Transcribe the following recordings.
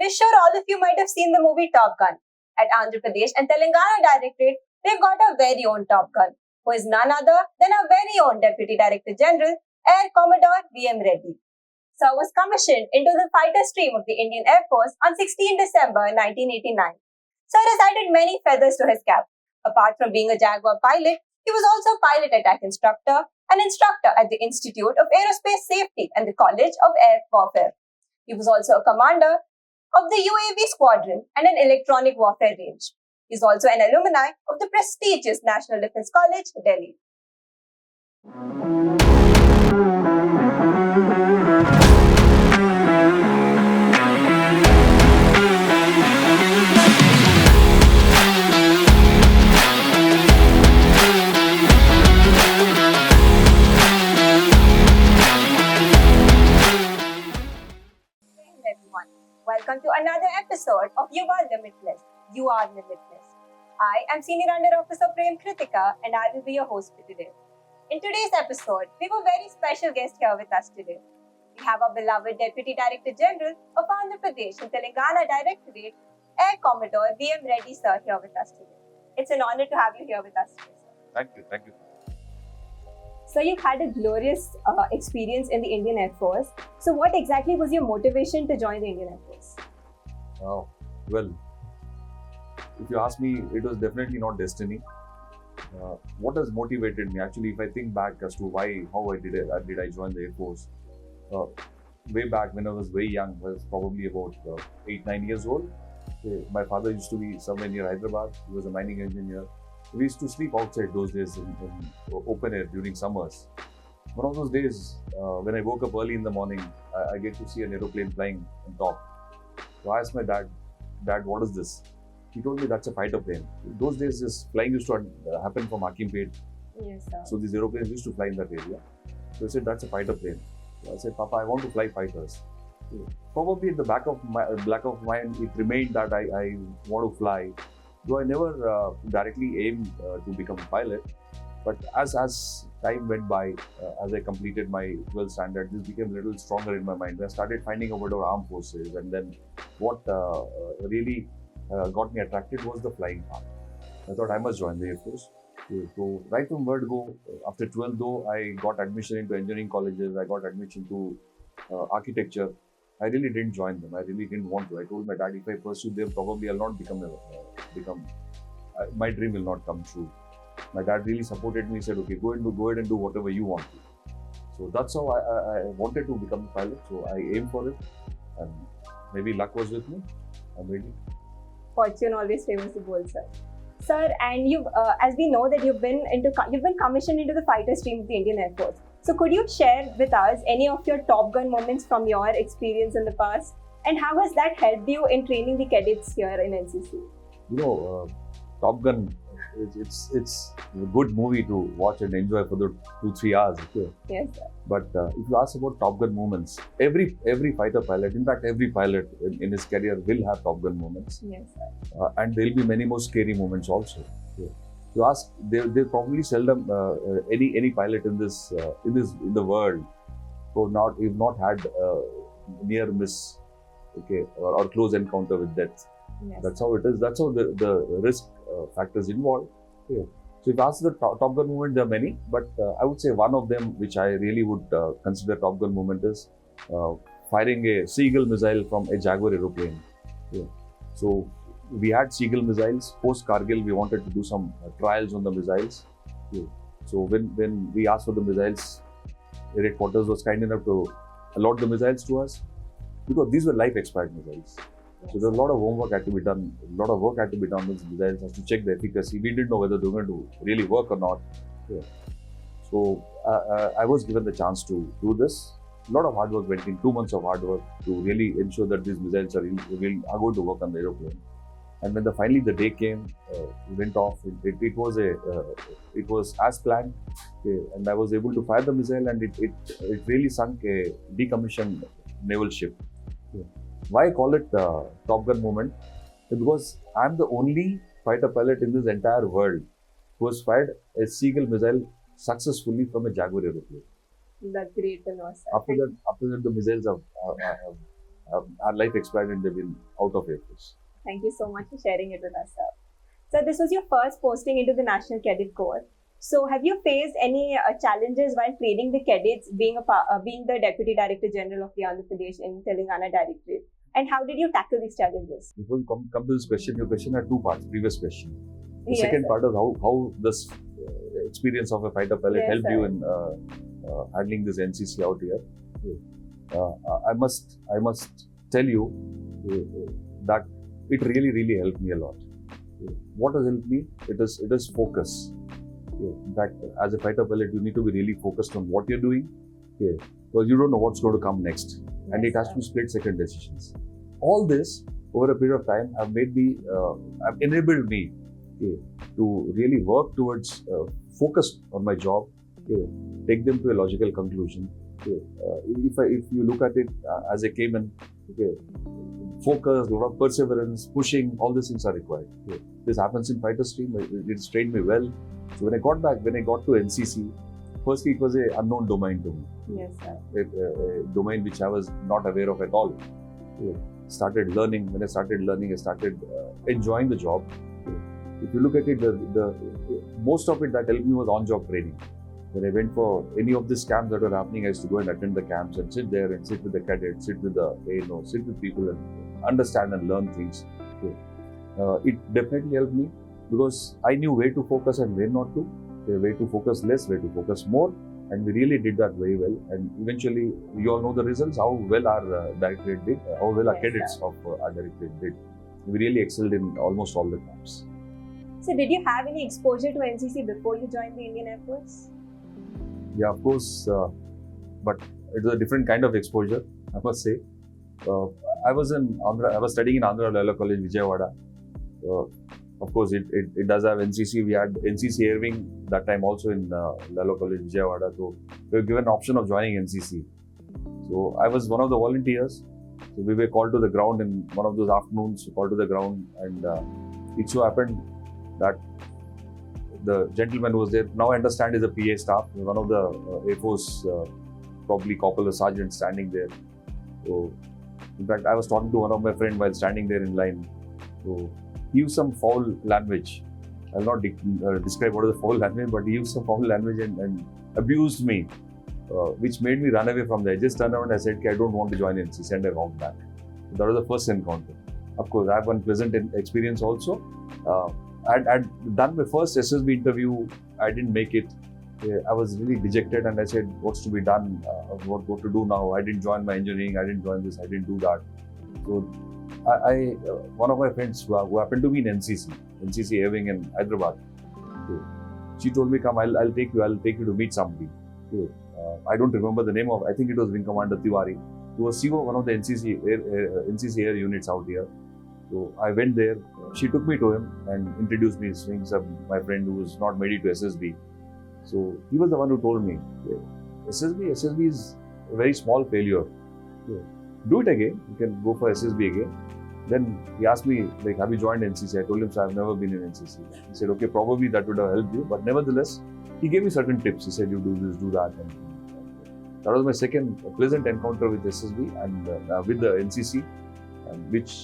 we're sure all of you might have seen the movie Top Gun. At Andhra Pradesh and Telangana Directorate, they've got our very own Top Gun, who is none other than our very own Deputy Director General, Air Commodore V M Reddy. Sir was commissioned into the fighter stream of the Indian Air Force on 16 December 1989. Sir has added many feathers to his cap. Apart from being a Jaguar pilot, he was also a pilot attack instructor, an instructor at the Institute of Aerospace Safety and the College of Air Warfare. He was also a commander of the UAV squadron and an electronic warfare range. He is also an alumni of the prestigious National Defence College, Delhi. Welcome to another episode of Yuva Limitless. You are limitless. I am Senior Under Officer Prem Kritika and I will be your host for today. In today's episode, we have a very special guest here with us today. We have our beloved Deputy Director General of Andhra Pradesh and Telangana Directorate, Air Commodore V M Reddy sir here with us today. It's an honor to have you here with us today, sir. Thank you. So you've had a glorious experience in the Indian Air Force. So what exactly was your motivation to join the Indian Air Force? Well, if you ask me, it was definitely not destiny. What has motivated me? Actually, if I think back as to how I did I join the Air Force? Way back when I was very young, I was probably about 8-9 years old. My father used to be somewhere near Hyderabad. He was a mining engineer. We used to sleep outside those days in open air during summers. One of those days, when I woke up early in the morning, I get to see an aeroplane flying on top. So I asked my dad, what is this? He told me that's a fighter plane. Those days, this flying used to happen from Hakimpet. Yes, sir. So these aeroplanes used to fly in that area. So I said, that's a fighter plane. So I said, Papa, I want to fly fighters. So probably in the back of mind, it remained that I want to fly. Though I never directly aimed to become a pilot, but as time went by, as I completed my 12th standard, this became a little stronger in my mind. I started finding out about armed forces, and then what really got me attracted was the flying part. I thought I must join the Air Force. So right from word go, after 12 though, I got admission into engineering colleges, I got admission to architecture. I really didn't join them. I really didn't want to. I told my dad, if I pursue them, probably I'll not my dream will not come true. My dad really supported me. He said, okay, go ahead and do whatever you want to. So that's how I wanted to become a pilot. So I aimed for it, and maybe luck was with me. I'm ready. Fortune always favors the bold, sir. Sir, and you've, as we know that you've been commissioned into the fighter stream of the Indian Air Force. So could you share with us any of your Top Gun moments from your experience in the past? And how has that helped you in training the cadets here in NCC? You know, Top Gun, it's a good movie to watch and enjoy for the 2-3 hours. Okay? Yes, sir. But if you ask about Top Gun moments, every fighter pilot, in fact, every pilot in his career will have Top Gun moments. Yes, sir. And there will be many more scary moments also. Okay? You ask, they probably seldom any pilot in the world who have not had near miss, okay, or close encounter with death. Yes. That's how it is. That's how the risk factors involved. Okay. So if you ask the Top Gun moment, there are many, but I would say one of them which I really would consider Top Gun moment is firing a Seagull missile from a Jaguar aeroplane. Okay. So we had Seagull missiles. Post Kargil, we wanted to do some trials on the missiles. Okay. So when we asked for the missiles, Air Headquarters was kind enough to allot the missiles to us because these were life expired missiles. Yes. So there was a lot of homework had to be done. A lot of work had to be done with the missiles as to check the efficacy. We didn't know whether they were going to really work or not. Yeah. So I was given the chance to do this. A lot of hard work went in, 2 months of hard work to really ensure that these missiles are going to work on the aeroplane. And when finally the day came, we went off. It was as planned, okay, and I was able to fire the missile, and it really sunk a decommissioned naval ship. Okay. Why I call it Top Gun moment? Because I'm the only fighter pilot in this entire world who has fired a Seagull missile successfully from a Jaguar aeroplane. That's great to know, sir. After that, the missiles have our life expanded they've been out of AirForce. Thank you so much for sharing it with us, sir. So this was your first posting into the National Cadet Corps. So have you faced any challenges while training the cadets, being the Deputy Director General of the Andhra Pradesh and Telangana Directorate? And how did you tackle these challenges? Before you come to this question, your question had two parts. Previous question. The Yes, second sir. part is how this experience of a fighter pilot Yes, helped sir. you in handling this NCC out here. I must tell you that it really helped me a lot. What has helped me? It is focus. In fact, as a fighter pilot, you need to be really focused on what you're doing, because you don't know what's going to come next, and Yes, it has sir. to be split-second decisions. All this over a period of time have enabled me to really work towards focus on my job, take them to a logical conclusion. If you look at it as I came in, focus, a lot of perseverance, pushing, all these things are required. This happens in fighter stream. It's trained me well. So when I got to NCC, firstly it was an unknown domain to me, Yes, sir. a domain which I was not aware of at all. Started learning. When I started learning, I started enjoying the job. If you look at it, the most of it that helped me was on-job training. When I went for any of these camps that were happening, I used to go and attend the camps and sit there and sit with the cadets, sit with the sit with people and understand and learn things. It definitely helped me because I knew where to focus and where not to, where to focus less, where to focus more, and we really did that very well. And eventually, you all know the results, how well our directorate did, how well our Yes, cadets sir. of our directorate did. We really excelled in almost all the camps. So did you have any exposure to NCC before you joined the Indian Air Force? Yeah, of course, but it was a different kind of exposure, I must say. I was studying in Andhra Loyola College, Vijayawada. Of course, it does have NCC. We had NCC Air Wing that time also in Loyola College, Vijayawada. So we were given an option of joining NCC. So I was one of the volunteers. So we were called to the ground in one of those afternoons, called to the ground, and it so happened that the gentleman who was there, now I understand is a PA staff, one of the Air Force, probably corporal or sergeant standing there. So, in fact, I was talking to one of my friends while standing there in line. So, he used some foul language. I'll not describe what is the foul language, but he used some foul language and abused me, which made me run away from there. I just turned around and I said, I don't want to join NCC, and I walked back. So that was the first encounter. Of course, I have one pleasant experience also. I'd done my first SSB interview. I didn't make it. I was really dejected and I said, what's to be done? What to do now? I didn't join my engineering. I didn't join this. I didn't do that. So one of my friends who happened to be in NCC Air Wing in Hyderabad, she told me, come, I'll take you to meet somebody. I don't remember the name of, I think it was Wing Commander Tiwari, who was CEO of one of the NCC Air units out here. So I went there. She took me to him and introduced me to my friend who was not made it to SSB. So he was the one who told me, SSB is a very small failure. Do it again. You can go for SSB again. Then he asked me, like, have you joined NCC? I told him, so I've never been in NCC. He said, okay, probably that would have helped you. But nevertheless, he gave me certain tips. He said, you do this, do that. And that was my second pleasant encounter with SSB and with the NCC,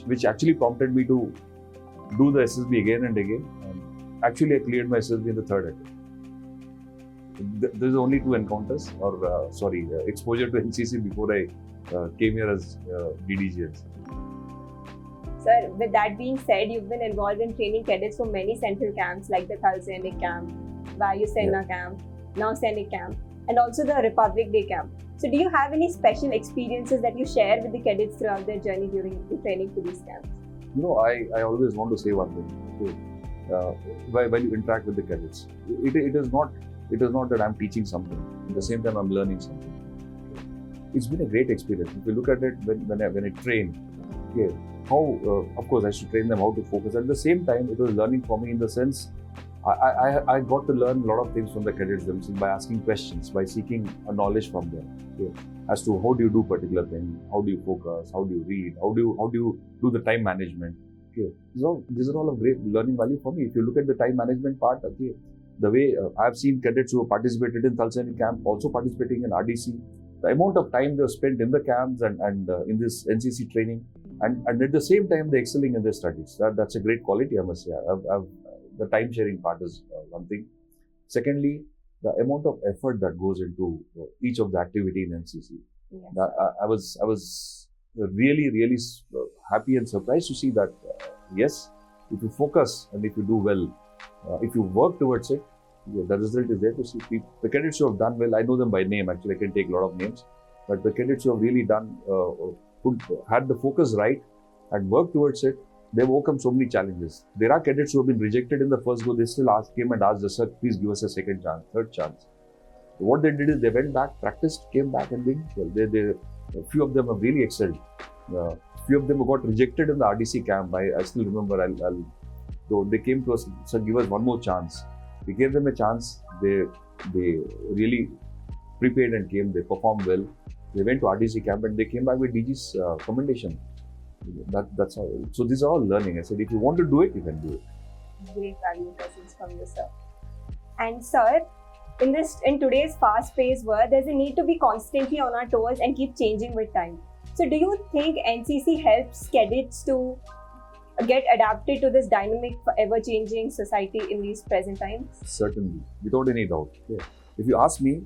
which actually prompted me to do the SSB again and again. And actually, I cleared my SSB in the third attempt. There's only two encounters, exposure to NCC before I came here as DDGS. Sir, with that being said, you've been involved in training cadets for many central camps like the Thal Sainik Camp, Vayu Sena Camp, now Sainik Camp, and also the Republic Day Camp. So do you have any special experiences that you share with the cadets throughout their journey during the training to these camps? You know, I always want to say one thing. While you interact with the cadets, it is not that I'm teaching something. At the same time, I'm learning something. It's been a great experience. If you look at it, when I train, of course, I should train them how to focus. At the same time, it was learning for me in the sense, I got to learn a lot of things from the cadets themselves by asking questions, by seeking a knowledge from them, as to how do you do particular thing, how do you focus, how do you read, how do you do the time management. So these are all of great learning value for me. If you look at the time management part, the way I've seen cadets who have participated in Thal Sainik Camp, also participating in RDC, the amount of time they've spent in the camps and in this NCC training, and at the same time they're excelling in their studies. That's a great quality, I must say. The time sharing part is one thing. Secondly, the amount of effort that goes into each of the activity in NCC. Yes. I was really happy and surprised to see that yes, if you focus and if you do well, if you work towards it, the result is there to see. The cadets who have done well, I know them by name. Actually, I can take a lot of names, but the cadets who have really done, had the focus right and worked towards it, they've overcome so many challenges. There are cadets who have been rejected in the first go. They still came and asked us, sir, please give us a second chance, third chance. What they did is they went back, practiced, came back and did well. A few of them have really excelled. Few of them got rejected in the RDC camp. I still remember. So they came to us, sir, give us one more chance. We gave them a chance. They really prepared and came. They performed well. They went to RDC camp and they came back with DG's commendation. That's all. So these are all learning. I said, if you want to do it, you can do it. Great value lessons from you, sir. And sir, in today's fast-paced world, there's a need to be constantly on our toes and keep changing with time. So do you think NCC helps cadets to get adapted to this dynamic, ever-changing society in these present times? Certainly, without any doubt. Yeah. If you ask me,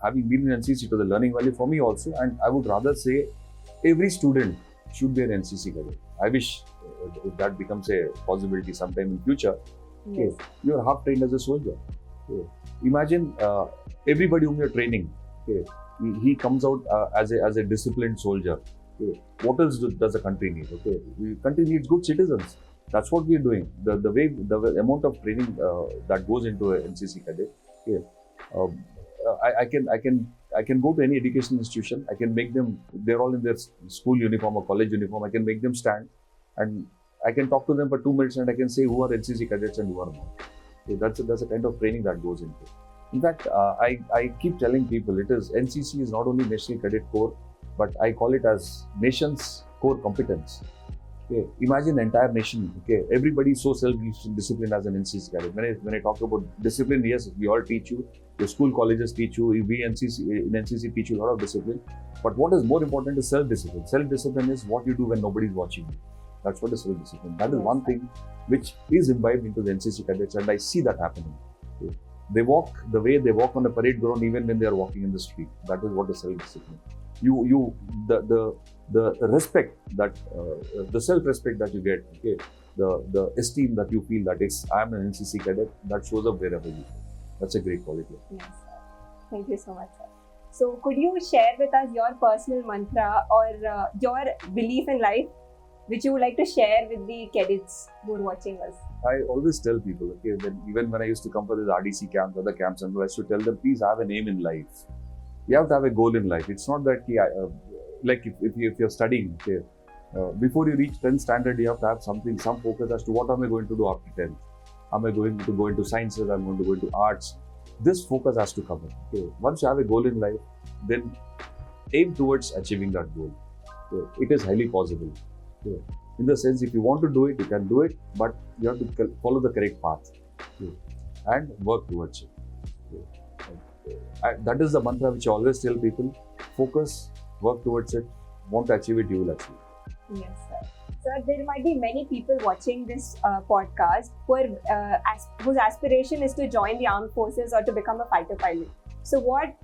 having been in NCC to the learning value for me also, and I would rather say every student should be an NCC cadet. I wish if that becomes a possibility sometime in future. Yes. Okay, you are half trained as a soldier. Okay. Imagine everybody whom you are training. Okay, he comes out as a disciplined soldier. Okay. What else does the country need? Okay, the country needs good citizens. That's what we are doing. The amount of training that goes into an NCC cadet. Okay. I can go to any educational institution. I can make them. They're all in their school uniform or college uniform. I can make them stand, and I can talk to them for 2 minutes, and I can say who are NCC cadets and who are not. Okay, that's a kind of training that goes into. In fact, I keep telling people NCC is not only National Cadet Corps, but I call it as nation's core competence. Okay, imagine the entire nation. Okay, everybody is so self-disciplined as an NCC cadet. When I talk about discipline, yes, we all teach you. Your school, colleges teach you. We in NCC teach you a lot of discipline. But what is more important is self-discipline. Self-discipline is what you do when nobody is watching you. That's what is self-discipline. That is one thing which is imbibed into the NCC cadets, and I see that happening. Okay. They walk the way they walk on the parade ground, even when they are walking in the street. That is what is self-discipline. The respect that the self-respect that you get, okay, the esteem that you feel that I'm an NCC cadet, that shows up wherever you go. That's a great quality. Yes, sir. Thank you so much, sir. So, could you share with us your personal mantra or your belief in life, which you would like to share with the cadets who are watching us? I always tell people, okay, even when I used to come for this RDC camps, other camps, and I used to tell them, please have an aim in life. You have to have a goal in life. It's not that, like if you're studying, okay, before you reach 10th standard, you have to have some focus as to what am I going to do after 10th. Am I going to go into sciences? I'm going to go into arts. This focus has to come in. Okay. Once you have a goal in life, then aim towards achieving that goal. Okay. It is highly possible. Okay. In the sense, if you want to do it, you can do it, but you have to follow the correct path, okay, and work towards it. Okay. That is the mantra which I always tell people: focus, work towards it. Want to achieve it, you will achieve. Yes, sir. Sir, there might be many people watching this podcast whose aspiration is to join the armed forces or to become a fighter pilot. So, what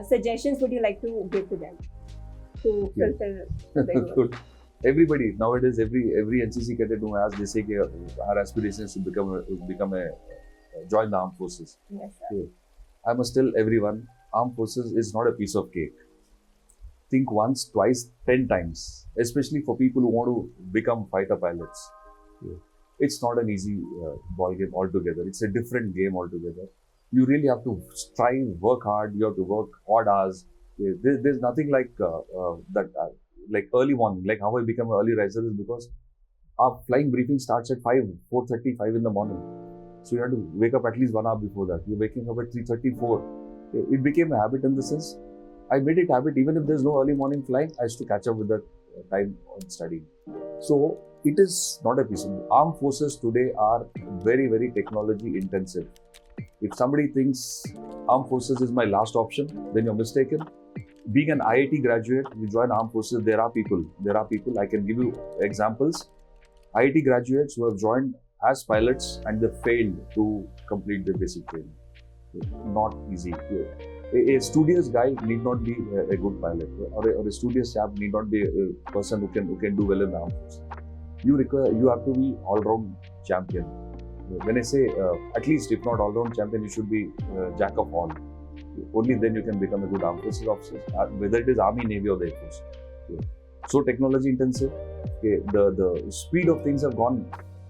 suggestions would you like to give to them to fulfill their goal? Everybody nowadays, every NCC cadet who has, they say our aspiration is to join the armed forces. Yes, sir. Okay. I must tell everyone, armed forces is not a piece of cake. Think once, twice, 10 times, especially for people who want to become fighter pilots. Okay. It's not an easy ball game altogether. It's a different game altogether. You really have to strive, work hard. You have to work odd hours. Okay. There's nothing like that. Like early morning, like how I become an early riser is because our flying briefing starts at 4:30, 5 in the morning. So you have to wake up at least 1 hour before that. You're waking up at 3:30, 4. It became a habit in the sense, I made it habit. Even if there's no early morning flying, I used to catch up with that time on studying. So it is not a piece of armed forces today are very, very technology intensive. If somebody thinks armed forces is my last option, then you're mistaken. being an IIT graduate, you join armed forces, there are people, I can give you examples. IIT graduates who have joined as pilots and they failed to complete their basic training. Not easy. A studious guy need not be a good pilot, or a studious chap need not be a person who can do well in the armed forces. You have to be all-round champion. When I say at least if not all-round champion, you should be jack of all. Only then you can become a good armed forces officer, whether it is Army, Navy or the Air Force. So technology intensive. The speed of things have gone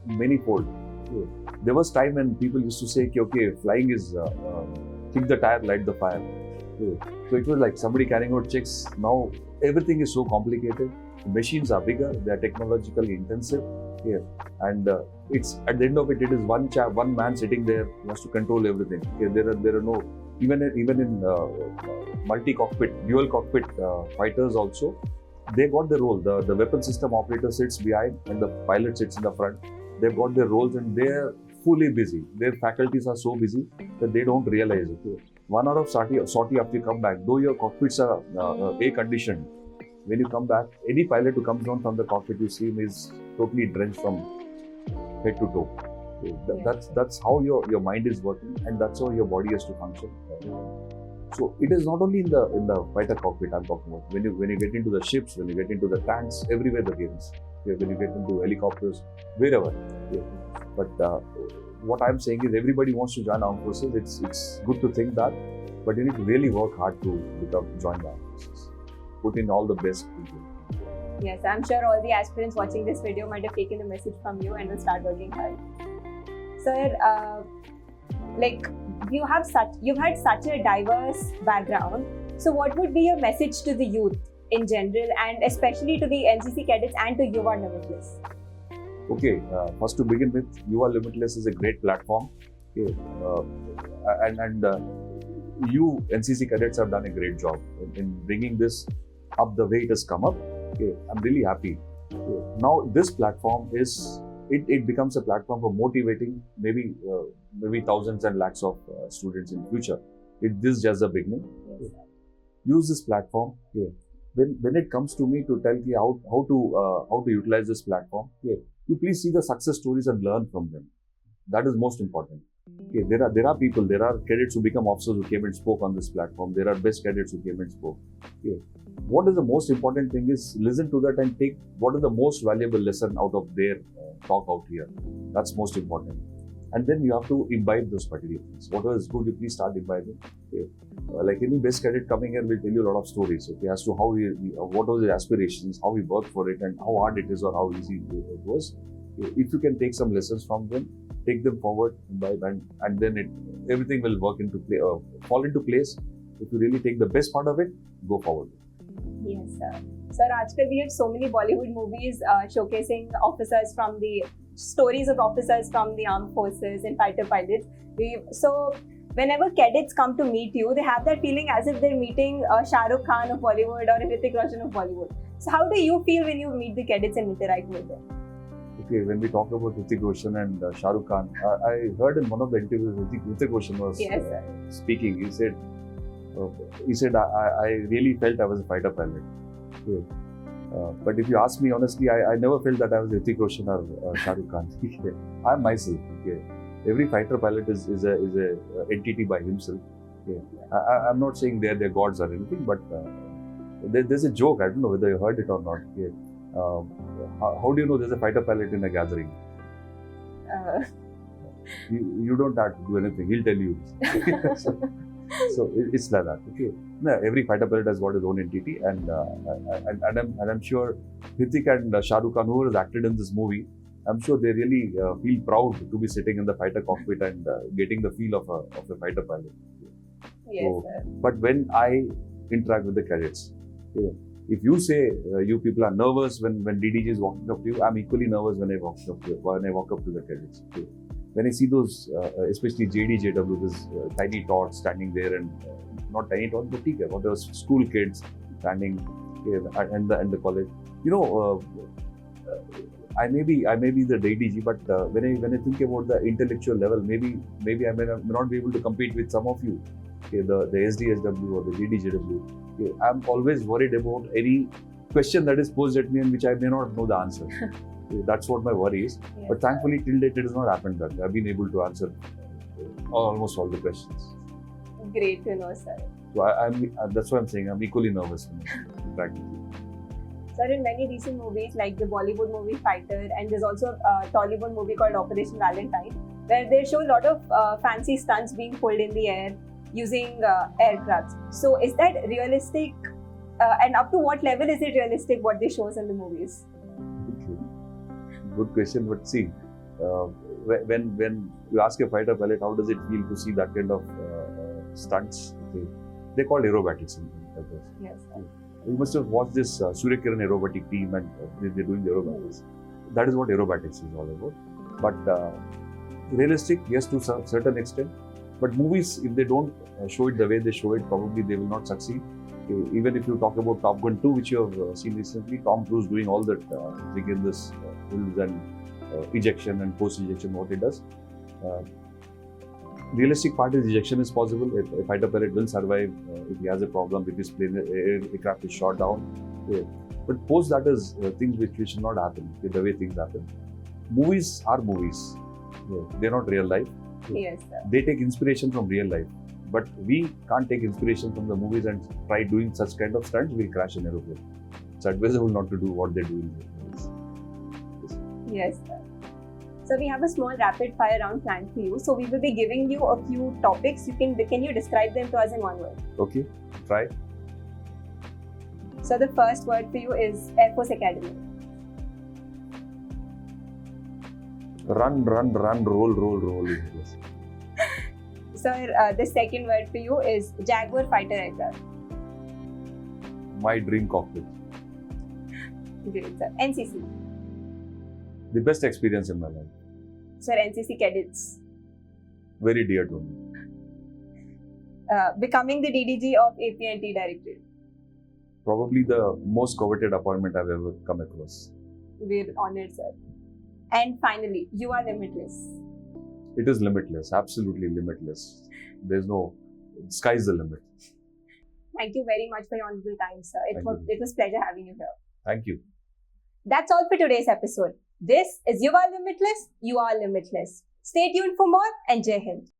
many-fold. There was time when people used to say, okay, flying is kick the tire, light the fire. So it was like somebody carrying out checks. Now everything is so complicated. The machines are bigger, they are technologically intensive. And it's at the end of it, it is one man sitting there who has to control everything. There are no, even in multi-cockpit, dual cockpit fighters also, they got their role. The weapon system operator sits behind and the pilot sits in the front. They've got their roles and they're fully busy. Their faculties are so busy that they don't realize it. 1 hour of sortie after you come back, though your cockpits are air-conditioned, when you come back, any pilot who comes down from the cockpit, you see him is totally drenched from head to toe. That's how your mind is working, and that's how your body has to function. So it is not only in the fighter cockpit I'm talking about. When you get into the ships, when you get into the tanks, everywhere the games. When you get into helicopters, wherever. But what I'm saying is everybody wants to join armed forces. It's good to think that, but you need to really work hard to join the armed forces. Put in all the best people. Yes, I'm sure all the aspirants watching this video might have taken the message from you and will start working hard. Sir, you've had such a diverse background. So what would be your message to the youth in general, and especially to the NCC cadets and to Yuva Limitless? Okay, first to begin with, Yuva Limitless is a great platform. Okay, you NCC cadets have done a great job in bringing this up the way it has come up. Okay, I'm really happy. Okay. Now this platform it becomes a platform for motivating maybe thousands and lakhs of students in future. This is just the beginning. Okay. Use this platform. Okay. When it comes to me to tell you how to utilize this platform, okay, you please see the success stories and learn from them. That is most important. Okay, there are people, there are cadets who become officers who came and spoke on this platform. There are best cadets who came and spoke. Okay. What is the most important thing is listen to that and take what is the most valuable lesson out of their talk out here. That's most important. And then you have to imbibe those particular things. Whatever is good, you please start imbibing. Okay. Like any best cadet coming here will tell you a lot of stories, okay, as to how what was his aspirations, how he worked for it, and how hard it is or how easy it was. Okay. If you can take some lessons from them, take them forward, imbibe, and then everything will work into play, fall into place. If you really take the best part of it, go forward. Yes, sir. Sir, आजकल we have so many Bollywood movies showcasing officers from the stories of officers from the armed forces and fighter pilots. So whenever cadets come to meet you, they have that feeling as if they're meeting Shah Rukh Khan of Bollywood or Hrithik Roshan of Bollywood. So how do you feel when you meet the cadets and interact with them? Okay, when we talk about Hrithik Roshan and Shah Rukh Khan, I heard in one of the interviews Hrithik Roshan was speaking. He said, I really felt I was a fighter pilot. Okay. But if you ask me honestly, I never felt that I was Hrithik Roshan or Shah Rukh Khan. I'm myself. Okay. Every fighter pilot is a entity by himself. Okay. I'm not saying they're gods or anything, but there's a joke. I don't know whether you heard it or not. Okay. How do you know there's a fighter pilot in a gathering? You don't have to do anything. He'll tell you. So it's like that. Okay. No, every fighter pilot has got his own entity, and I'm sure Hrithik and Shah Rukh Khan, who has acted in this movie, I'm sure they really feel proud to be sitting in the fighter cockpit and getting the feel of a fighter pilot. Yes, so, but when I interact with the cadets, okay, if you say you people are nervous when DDG is walking up to you, I'm equally nervous when I walk up to the cadets. Okay. When I see those, especially JD, JW, this tiny tots standing there, and not tiny tots, but whatever school kids standing and the college, I may be the DDG, but when I think about the intellectual level, maybe I may not be able to compete with some of you. okay, the SDSW or the DDJW. Okay, I'm always worried about any question that is posed at me and which I may not know the answer. Okay, that's what my worry is. Yes, but thankfully, till date, it has not happened that I've been able to answer almost all the questions. Great to know, sir. So that's why I'm saying I'm equally nervous when I interact with you. Sir, in many recent movies like the Bollywood movie Fighter, and there's also a Tollywood movie called Operation Valentine, where they show a lot of fancy stunts being pulled in the air using aircrafts. So is that realistic? And up to what level is it realistic what they show us in the movies? Good question, but see, when you ask a fighter pilot, how does it feel to see that kind of stunts? Okay. They're called aerobatics. Yes. You must have watched this Surya Kiran aerobatic team, and they're doing the aerobatics. That is what aerobatics is all about. But realistic, yes, to a certain extent. But movies, if they don't show it the way they show it, probably they will not succeed. Even if you talk about Top Gun 2, which you have seen recently, Tom Cruise doing all that thing in this hills and ejection and post-ejection, what it does. Realistic part is ejection is possible. If a fighter pilot will survive, if he has a problem, if his plane, aircraft is shot down. Yeah. But post that is things which should not happen, the way things happen. Movies are movies. Yeah. They're not real life. Yes, sir. They take inspiration from real life. But we can't take inspiration from the movies and try doing such kind of stunts, we'll crash an aeroplane. It's advisable not to do what they do in the movies. Yes, sir. So we have a small rapid fire round planned for you. So we will be giving you a few topics. Can you describe them to us in one word? Okay, try. So the first word for you is Air Force Academy. Run, roll. Yes. Sir, the second word for you is Jaguar fighter aircraft. My dream cockpit. Great, sir. NCC. The best experience in my life. Sir, NCC cadets. Very dear to me. Becoming the DDG of AP&T Directorate. Probably the most coveted appointment I've ever come across. We're honored, sir. And finally, Yuva Limitless. It is limitless, absolutely limitless. There's no, sky's the limit. Thank you very much for your honorable time, sir. It was pleasure having you here. Thank you. That's all for today's episode. This is Yuva Limitless, you are limitless. Stay tuned for more and Jai Hind.